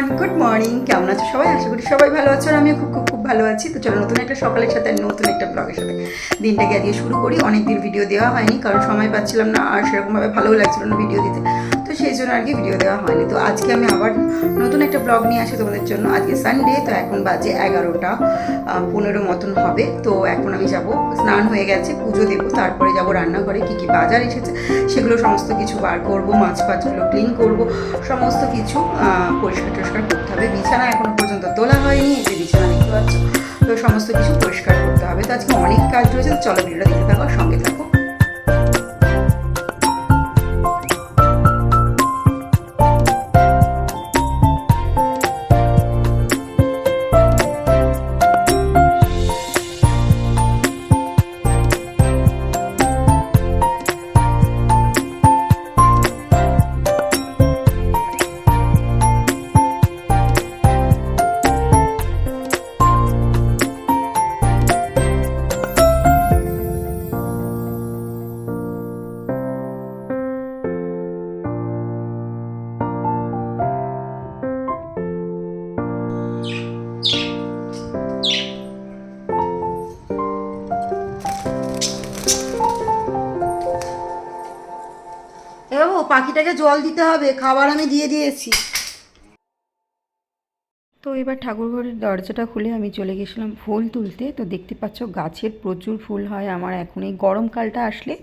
Everyone, good morning. কেমন আছো সবাই? আশা করি সবাই ভালো আছো আর আমিও খুব খুব খুব ভালো আছি। তো চলো নতুন একটা সকালের সাথে নতুন একটা ব্লগের সাথে দিনটাকে আজকে শুরু করি। অনেকদিন ভিডিও দেওয়া হয়নি কারণ সময় পাচ্ছিলাম না আর সেরকমভাবে ভালোও লাগছিল না ভিডিও দিতে, তো সেই জন্য আর কি ভিডিও দেওয়া হয়নি। তো আজকে আমি আবার নতুন একটা ব্লগ নিয়ে আসি তোমাদের জন্য। আজকে সানডে, তো এখন বাজে 11টা 15 মতন হবে। তো এখন আমি যাব, স্নান হয়ে গেছে, পুজো দেবো, তারপরে যাব রান্নাঘরে। কী কী বাজার এসেছে সেগুলো সমস্ত কিছু বার করবো, মাছ ফাছগুলো ক্লিন করবো, সমস্ত কিছু পরিষ্কার টরিষ্কার করতে হবে। বিছানা এখনো পর্যন্ত তোলা হয়নি, এই যে বিছানা দেখতে পাচ্ছ, তো সমস্ত কিছু পরিষ্কার করতে হবে। তো আজকে অনেক কাজ রয়েছে, চলো ভিডিওটা দেখতে থাকো, সঙ্গে থাকো। ও পাখিটাকে জল দিতে হবে, খাবার আমি দিয়ে দিয়েছি। তো এবার ঠাকুরঘরের দরজাটা খুলে আমি চলে গেছিলাম ফুল তুলতে। তো দেখতে পাচ্ছ গাছের প্রচুর ফুল হয় আমার এখন। এই গরমকালটা আসলে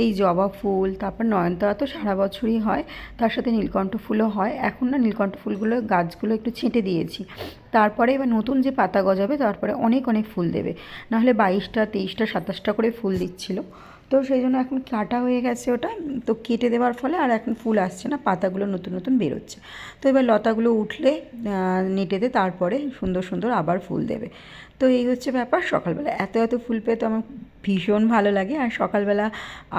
এই জবা ফুল, তারপর নয়নতারা তো সারা বছরই হয়, তার সাথে নীলকণ্ঠ ফুলও হয়। এখন না নীলকণ্ঠ ফুলগুলো গাছগুলো একটু ছেঁটে দিয়েছি, তারপরে এবার নতুন যে পাতা গজাবে তারপরে অনেক অনেক ফুল দেবে। নাহলে 22টা 23টা 27টা করে ফুল দিচ্ছিল, তো সেই জন্য এখন কাটা হয়ে গেছে ওটা। তো কেটে দেওয়ার ফলে আর এখন ফুল আসছে না, পাতাগুলো নতুন নতুন বেরোচ্ছে। তো এবার লতাগুলো উঠলে নেটেতে তারপরে সুন্দর সুন্দর আবার ফুল দেবে। তো এই হচ্ছে ব্যাপার। সকালবেলা এত এত ফুল পেয়ে তো আমার ভীষণ ভালো লাগে। আর সকালবেলা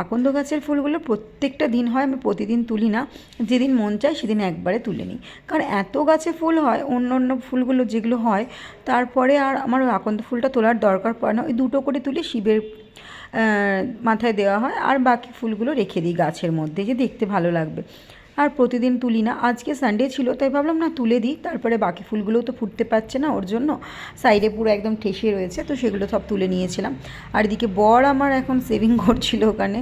আকন্দ গাছের ফুলগুলো প্রত্যেকটা দিন হয়, আমি প্রতিদিন তুলি না, যেদিন মন চায় সেদিন একবারে তুলে নিই। কারণ এত গাছে ফুল হয়, অন্য অন্য ফুলগুলো যেগুলো হয় তারপরে আর আমার ওই আকন্দ ফুলটা তোলার দরকার পড়ে না। ওই দুটো করে তুলে শিবের মাথায় দেওয়া হয়, আর বাকি ফুলগুলো রেখে দিই গাছের মধ্যে, যে দেখতে ভালো লাগবে। আর প্রতিদিন তুলি না, আজকে সানডে ছিল তাই ভাবলাম না তুলে দিই। তারপরে বাকি ফুলগুলোও তো ফুটতে পারছে না, ওর জন্য সাইডে পুরো একদম ঠেসে রয়েছে, তো সেগুলো সব তুলে নিয়েছিলাম। আর এদিকে বর আমার এখন সেভিং করছিল ওখানে,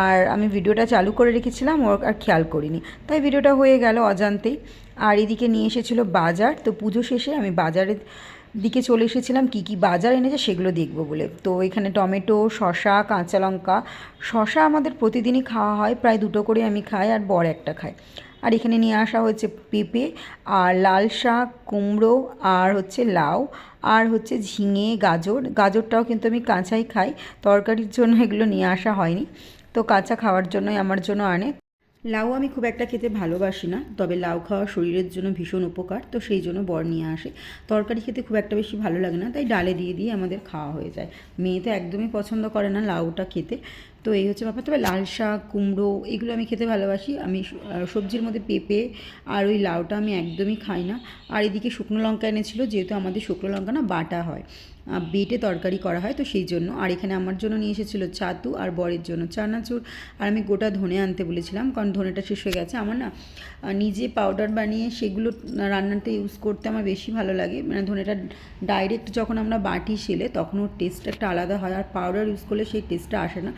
আর আমি ভিডিওটা চালু করে রেখেছিলাম, ওর আর খেয়াল করিনি, তাই ভিডিওটা হয়ে গেল অজান্তেই। আর এদিকে নিয়ে এসেছিলো বাজার। তো পুজো শেষে আমি বাজারের দিকে চলে এসেছিলাম, কী কী বাজার এনেছে সেগুলো দেখবো বলে। তো এখানে টমেটো, শসা, কাঁচা লঙ্কা। শসা আমাদের প্রতিদিনই খাওয়া হয়, প্রায় দুটো করে আমি খাই আর বর একটা খায়। আর এখানে নিয়ে আসা হচ্ছে পেঁপে আর লাল শাক, কুমড়ো আর হচ্ছে লাউ, আর হচ্ছে ঝিঙে, গাজরটাও কিন্তু আমি কাঁচাই খাই, তরকারির জন্য এগুলো নিয়ে আসা হয়নি। তো কাঁচা খাওয়ার জন্যই আমার জন্য আনে। লাউ আমি খুব একটা খেতে ভালোবাসি না, তবে লাউ খাওয়া শরীরের জন্য ভীষণ উপকার, তো সেই জন্য বর নিয়ে আসে। তরকারি খেতে খুব একটা বেশি ভালো লাগে না, তাই ডালে দিয়ে দিয়ে আমাদের খাওয়া হয়ে যায়। মেয়ে তো একদমই পছন্দ করে না লাউটা খেতে। তো এই হচ্ছে ব্যাপার। তবে লাল শাক, কুমড়ো এগুলো আমি খেতে ভালোবাসি। আমি সবজির মধ্যে পেঁপে আর ওই লাউটা আমি একদমই খাই না। আর এদিকে শুকনো লঙ্কা এনেছিল, যেহেতু আমাদের শুকনো লঙ্কা না বাটা হয়, বেটে তরকারি করা হয়, তো সেই জন্য। আর এখানে আমার জন্য নিয়ে এসেছিলো ছাতু, আর বরের জন্য চানাচুর। আর আমি গোটা ধনে আনতে বলেছিলাম, কারণ ধনেটা শেষ হয়ে গেছে আমার না। নিজে পাউডার বানিয়ে সেগুলো রান্নাতে ইউজ করতে আমার বেশি ভালো লাগে। মানে ধনেটা ডাইরেক্ট যখন আমরা বাটি শিলে তখন ওর টেস্ট একটা আলাদা হয়, আর পাউডার ইউজ করলে সেই টেস্টটা আসে না।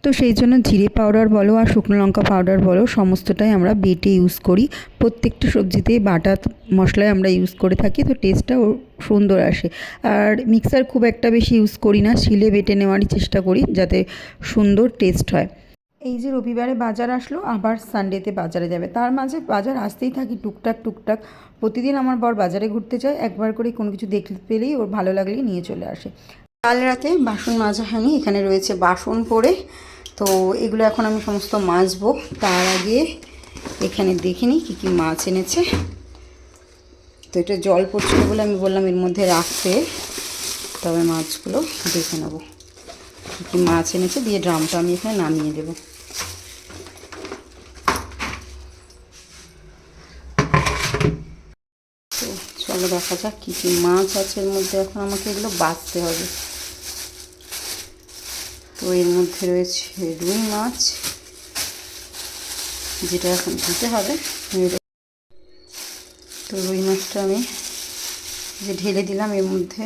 তো সেই জন্য জিরে পাউডার বলো আর শুকনো লঙ্কা পাউডার বলো, সমস্তটাই আমরা বেটে ইউজ করি। প্রত্যেকটা সবজিতেই বাটা মশলাই আমরা ইউজ করে থাকি, তো টেস্টটাও সুন্দর আসে। আর মিক্সার খুব একটা বেশি ইউজ করি না, শিলে বেটে নেওয়ারই চেষ্টা করি যাতে সুন্দর টেস্ট হয়। এই যে রবিবারে বাজার আসলো, আবার সানডেতে বাজারে যাবে, তার মাঝে বাজার আসতেই থাকি টুকটাক টুকটাক। প্রতিদিন আমার বর বাজারে ঘুরতে যায়, একবার করে কোনো কিছু দেখতে পেলেই ওর ভালো লাগলেই নিয়ে চলে আসে। কাল রাতে বাসন মাজা হয়নি, এখানে রয়েছে বাসন পড়ে, তো এগুলো এখন আমি সমস্ত মাজবো। তার আগে এখানে দেখে নিই কী কী মাছ এনেছে। তো এটা জল পড়ছিল বলে আমি বললাম এর মধ্যে রাখতে, তবে মাছগুলো দেখে নেবো কী কী মাছ এনেছে, দিয়ে ড্রামটা আমি এখানে নামিয়ে দেবো। তো চলো দেখা যাক কী কী মাছ আছে এর মধ্যে। এখন আমাকে এগুলো বাছতে হবে। তো এর মধ্যে রয়েছে রুই মাছ, যেটা এখন ধুতে হবে। তো তো রুই মাছটা আমি যে ঢেলে দিলাম এর মধ্যে।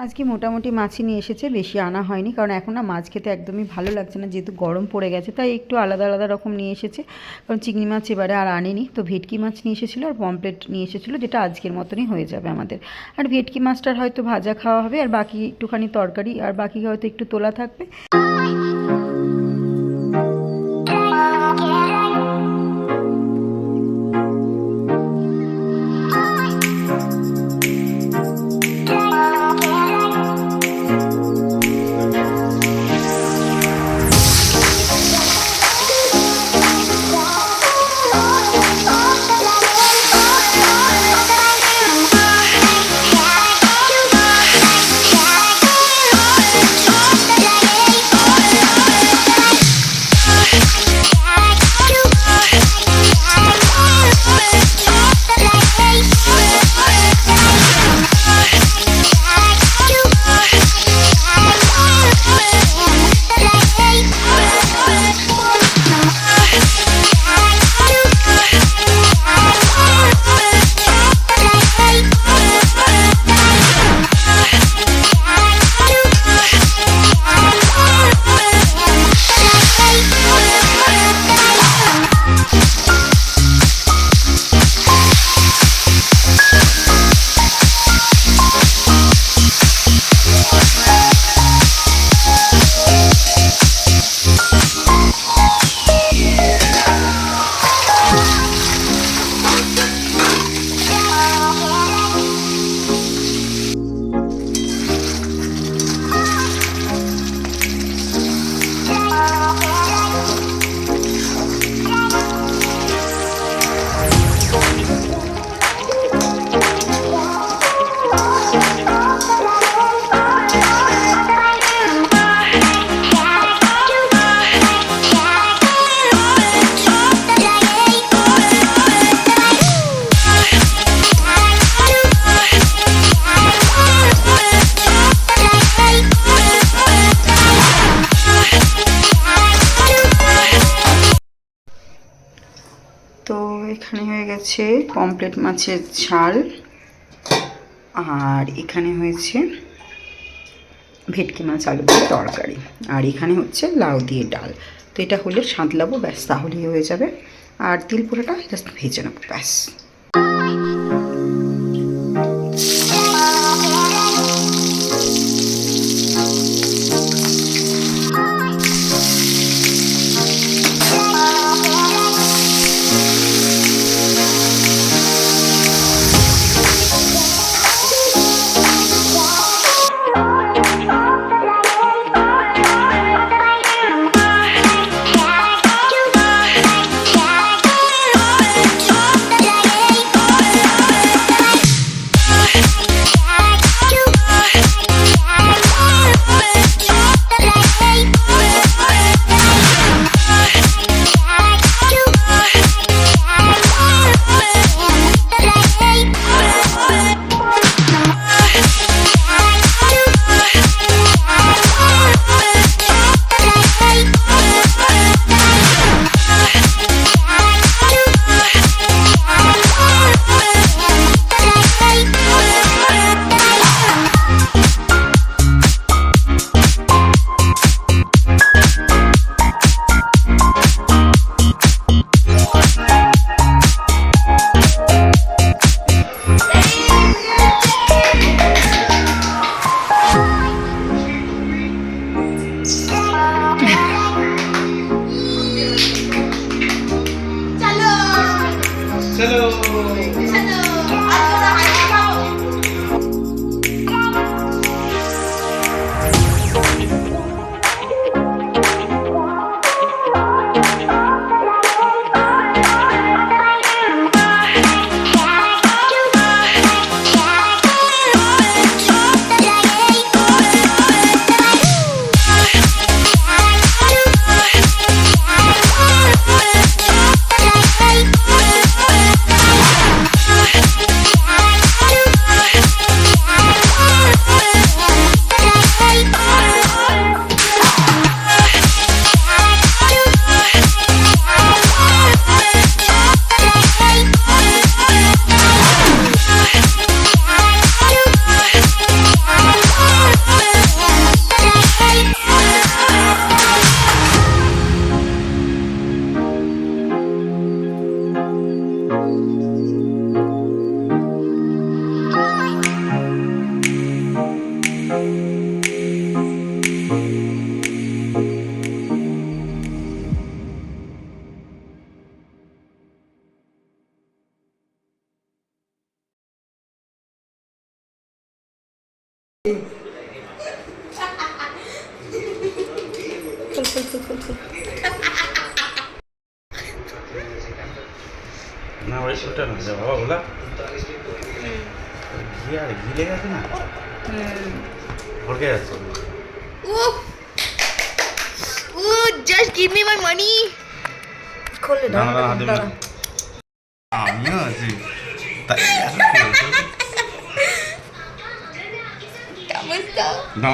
আজকে মোটামুটি মাছই নিয়ে এসেছে, বেশি আনা হয়নি, কারণ এখন না মাছ খেতে একদমই ভালো লাগছে না, যেহেতু গরম পড়ে গেছে, তাই একটু আলাদা আলাদা রকম নিয়ে এসেছে। কারণ চিংড়ি মাছ এবারে আর আনেনি, তো ভেটকি মাছ নিয়ে এসেছিলো আর পমপ্লেট নিয়ে এসেছিলো, যেটা আজকের মতনই হয়ে যাবে আমাদের। আর ভেটকি মাছটার হয়তো ভাজা খাওয়া হবে, আর বাকি একটুখানি তরকারি, আর বাকি হয়তো একটু তোলা থাকবে। তো এখানে হয়ে গেছে পমপ্লেট মাছের ঝাল, আর এখানে হয়েছে ভেটকি মাছ আলু দিয়ে তরকারি, আর এখানে হচ্ছে লাউ দিয়ে ডাল। তো এটা হলে সাঁতলাবো, ব্যাস তাহলেই হয়ে যাবে। আর তিল পোড়াটা জাস্ট ভেজে নেবো, ব্যাস। না ওই ওটা না যে বাবা বলা ঘি আর ঘি লেগে আছে না ভরকে যাচ্ছে জাস্ট গিভ মি মাই মানি। খোলে দাঁড়া দাঁড়া হাতে আমিও আছি তাই না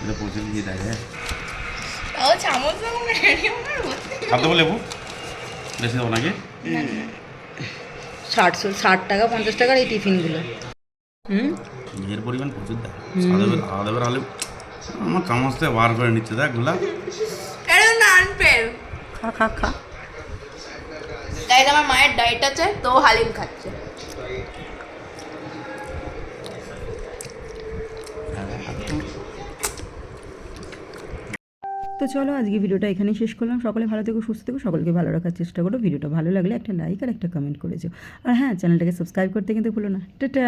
এটা পৌঁছে দিয়ে দেয় হ্যাঁ ও চামচ দাও না খাব দেবো লেবু বেশি দেবো নাকি 60 টাকা 50 টাকার এই টিফিনগুলো ঘিয়ের পরিমাণ প্রচুর দেয় আলাদা আলু আমার চামচ থেকে বার করে নিচ্ছে দেখ গোলাপ এটা না আনফেয়ার। খা খা খা গাইস আমার মায়ের ডায়েট আছে তো হালিম খাচ্ছে। তো চলো আজকে ভিডিওটা এখানেই শেষ করলাম। সকলে ভালো থেকো, সুস্থ থেকো, সকলকে ভালো রাখার চেষ্টা করো। ভিডিওটা ভালো লাগলে একটা লাইক আর একটা কমেন্ট করে যেও। আর হ্যাঁ, চ্যানেলটাকে সাবস্ক্রাইব করতে কিন্তু ভুলো না। টাটা।